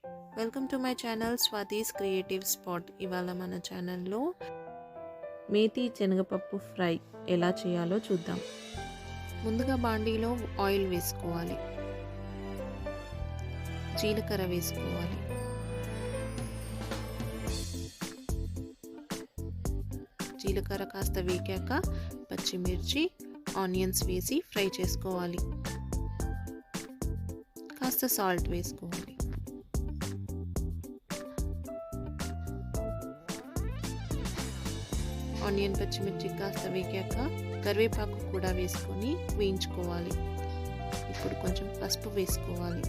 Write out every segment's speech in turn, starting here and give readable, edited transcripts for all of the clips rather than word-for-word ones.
Welcome to my channel Swathi's creative spot. ఇవాళ మన ఛానల్లో మేథీ శనగపప్పు ఫ్రై ఎలా చేయాలో చూద్దాం. ముందుగా బాండీలో ఆయిల్ వేసుకోవాలి, జీలకర్ర వేసుకోవాలి, జీలకర్ర కాస్త వేగాక పచ్చిమిర్చి ఆనియన్స్ వేసి ఫ్రై చేసుకోవాలి. కాస్త సాల్ట్ వేసుకోవాలి. ఆనియన్ పచ్చిమిర్చి కాస్త వేగాక కరివేపాకు కూడా వేసుకొని వేయించుకోవాలి. ఇప్పుడు కొంచెం పసుపు వేసుకోవాలి.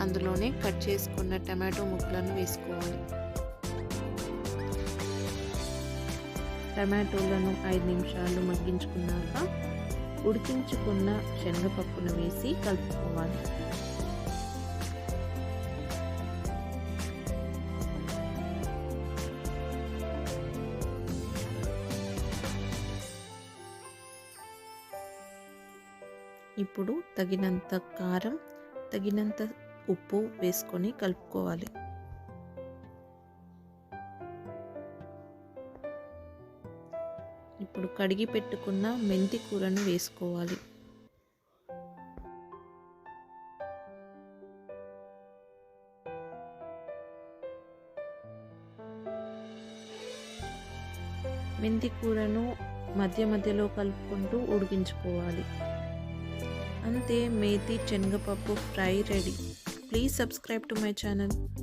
అందులోనే కట్ చేసుకున్న టమాటో ముక్కలను వేసుకోవాలి. టమాటోలను 5 నిమిషాలు మగ్గించుకున్నాక ఉడికించుకున్న శనగపప్పును వేసి కలుపుకోవాలి. ఇప్పుడు తగినంత కారం, తగినంత ఉప్పు వేసుకొని కలుపుకోవాలి. ఇప్పుడు కడిగి పెట్టుకున్న మెంతి కూరను వేసుకోవాలి. మెంతి కూరను మధ్య మధ్యలో కలుపుకుంటూ ఉడికించుకోవాలి. అంతే, మేథీ శనగపప్పు fry ready. Please subscribe to my channel.